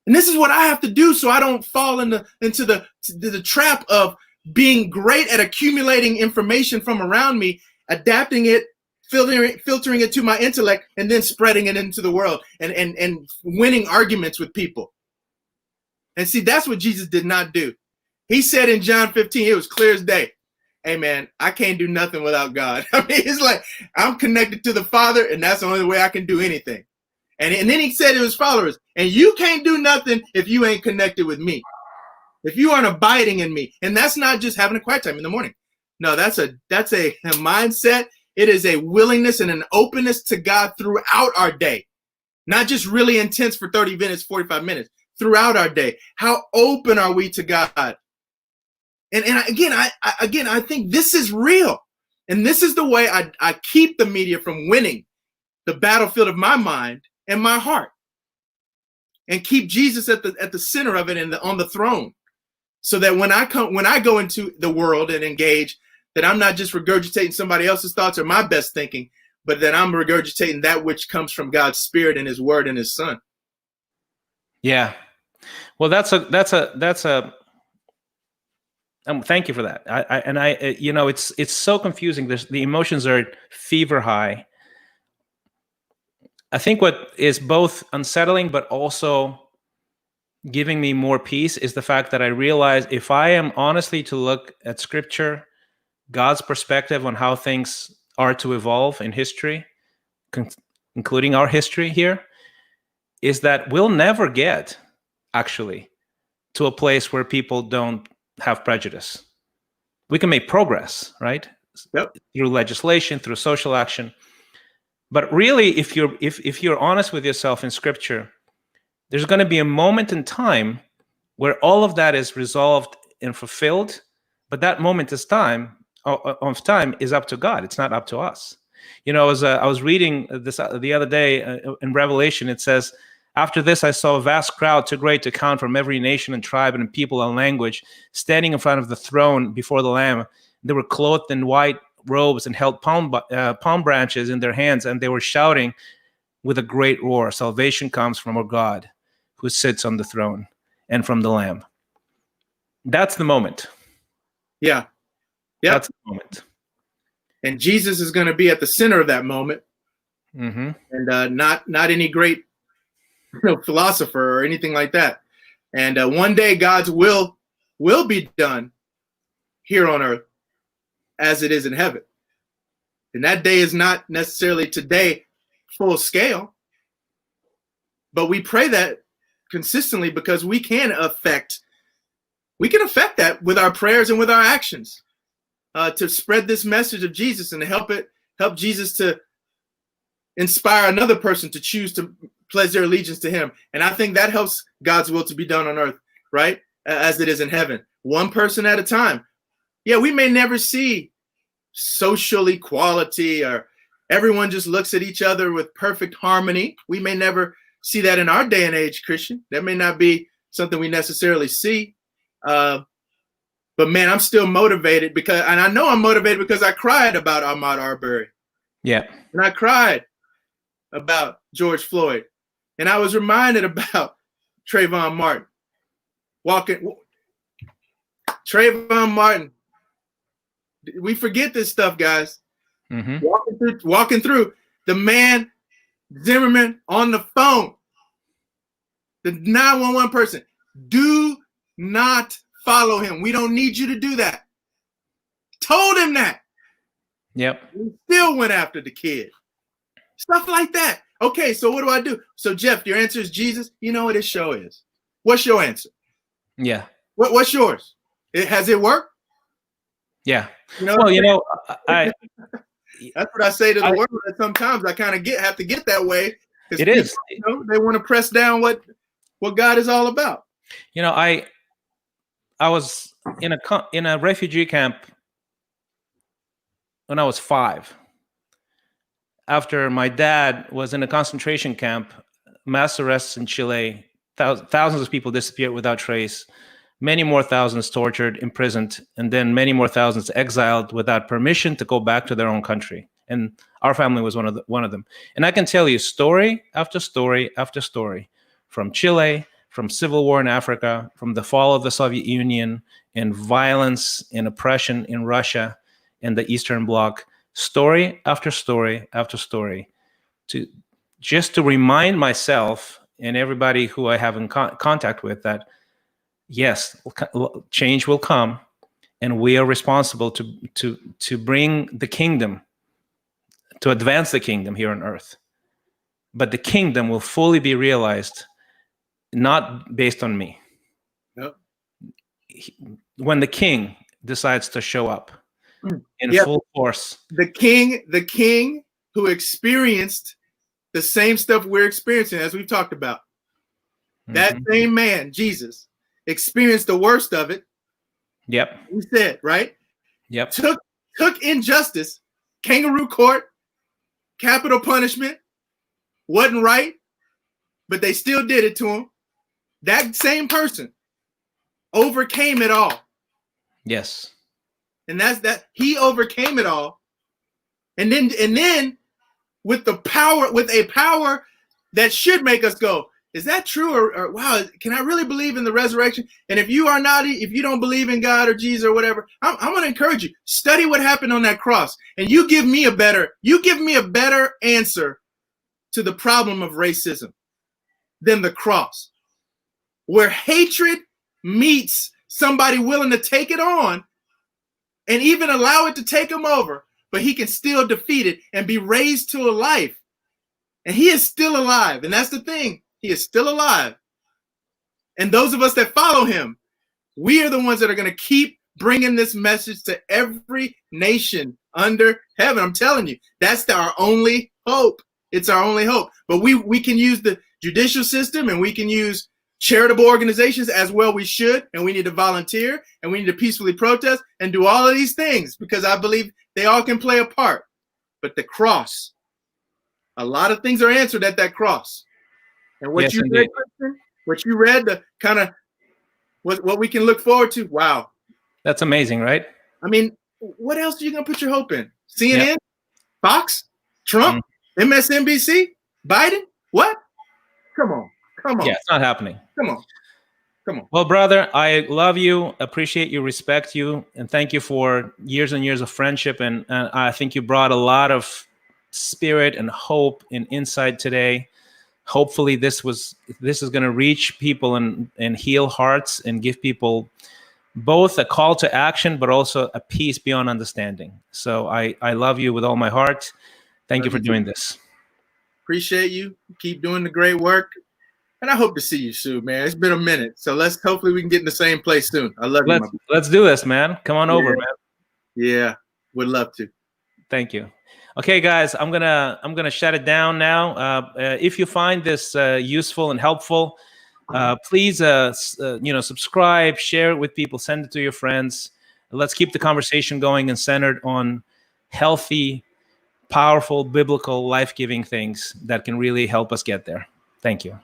And this is what I have to do so I don't fall into the trap of being great at accumulating information from around me adapting it, filtering it to my intellect, and then spreading it into the world and winning arguments with people. And see, that's what Jesus did not do. He said in John 15, it was clear as day, hey man, I can't do nothing without God. I mean, it's like I'm connected to the Father, and that's the only way I can do anything. And then he said to his followers, and you can't do nothing if you ain't connected with me, if you aren't abiding in me. And that's not just having a quiet time in the morning. No, that's a mindset. It is a willingness and an openness to God throughout our day, not just really intense for 30 minutes, 45 minutes, throughout our day. How open are we to God? And again, I think this is real. And this is the way I keep the media from winning the battlefield of my mind and my heart, and keep Jesus at the center of it and on the throne, so that when I go into the world and engage, that I'm not just regurgitating somebody else's thoughts or my best thinking, but that I'm regurgitating that which comes from God's Spirit and His Word and His Son. Yeah. Well, that's a. Thank you for that. It's so confusing. The emotions are fever high. I think what is both unsettling but also giving me more peace is the fact that I realize if I am honestly to look at Scripture, God's perspective on how things are to evolve in history, including our history here, is that we'll never get actually to a place where people don't have prejudice. We can make progress, right? Yep. Through legislation, through social action. But really, if you're honest with yourself in Scripture, there's going to be a moment in time where all of that is resolved and fulfilled. But that moment of time is up to God. It's not up to us. As I was reading this the other day in Revelation, it says, after this, I saw a vast crowd too great to count from every nation and tribe and people and language standing in front of the throne before the Lamb. They were clothed in white robes and held palm branches in their hands, and they were shouting with a great roar, salvation comes from our God who sits on the throne and from the Lamb. That's the moment. Yeah. That's the moment. And Jesus is going to be at the center of that moment. Mm-hmm. And not any great philosopher or anything like that. And one day God's will be done here on earth as it is in heaven. And that day is not necessarily today full scale, but we pray that consistently because we can affect that with our prayers and with our actions, to spread this message of Jesus and to help Jesus to inspire another person to choose to pledge their allegiance to Him. And I think that helps God's will to be done on earth, right? As it is in heaven, one person at a time. Yeah, we may never see social equality or everyone just looks at each other with perfect harmony. We may never see that in our day and age, Christian. That may not be something we necessarily see. But man, I'm still motivated and I know I'm motivated because I cried about Ahmaud Arbery. Yeah. And I cried about George Floyd. And I was reminded about Trayvon Martin. Trayvon Martin. We forget this stuff, guys. Mm-hmm. Walking through the man, Zimmerman, on the phone. The 911 person. Do not follow him. We don't need you to do that. Told him that. Yep. He still went after the kid. Stuff like that. Okay, so what do I do? So Jeff, your answer is Jesus. You know what his show is. What's your answer? Yeah. What's yours? Has it worked? Yeah. That's what I say to the world. That sometimes I kind of have to get that way. It people, is. They want to press down what God is all about. I was in a refugee camp when I was 5. After my dad was in a concentration camp, mass arrests in Chile, thousands of people disappeared without trace, many more thousands tortured, imprisoned, and then many more thousands exiled without permission to go back to their own country. And our family was one of them. And I can tell you story after story after story, from Chile, from civil war in Africa, from the fall of the Soviet Union, and violence and oppression in Russia and the Eastern Bloc, story after story after story, to remind myself and everybody who I have in contact with that, yes, change will come, and we are responsible to bring the kingdom, to advance the kingdom here on earth. But the kingdom will fully be realized not based on me. Yep. When the king decides to show up in full force. The king who experienced the same stuff we're experiencing, as we've talked about. That same man, Jesus, experienced the worst of it. Yep. We said, right? Yep. Took injustice, kangaroo court, capital punishment, wasn't right, but they still did it to him. That same person overcame it all. Yes. And that he overcame it all. And then with a power that should make us go, is that true? Or wow, can I really believe in the resurrection? And if you don't believe in God or Jesus or whatever, I'm going to encourage you, study what happened on that cross. And you give me a better answer to the problem of racism than the cross, where hatred meets somebody willing to take it on and even allow it to take him over, but he can still defeat it and be raised to a life. And he is still alive. And that's the thing. He is still alive. And those of us that follow him, we are the ones that are going to keep bringing this message to every nation under heaven. I'm telling you, that's our only hope. It's our only hope. But we can use the judicial system, and we can use charitable organizations as well. We should, and we need to volunteer, and we need to peacefully protest and do all of these things, because I believe they all can play a part. But the cross, a lot of things are answered at that cross. And what you read, the kind of what we can look forward to. Wow. That's amazing, right? I mean, what else are you going to put your hope in? CNN, Fox, Trump, MSNBC, Biden? What? Come on. Yeah, it's not happening. Come on. Well, brother, I love you, appreciate you, respect you, and thank you for years and years of friendship. And I think you brought a lot of spirit and hope and insight today. Hopefully this is going to reach people and heal hearts and give people both a call to action, but also a peace beyond understanding. So I love you with all my heart. Thank you for doing this. Appreciate you. Keep doing the great work. And I hope to see you soon, man. It's been a minute. So hopefully we can get in the same place soon. I love you. Let's do this, man. Come on over, man. Yeah, would love to. Thank you. Okay, guys, I'm gonna shut it down now. If you find this useful and helpful, please subscribe, share it with people, send it to your friends. Let's keep the conversation going and centered on healthy, powerful, biblical, life-giving things that can really help us get there. Thank you.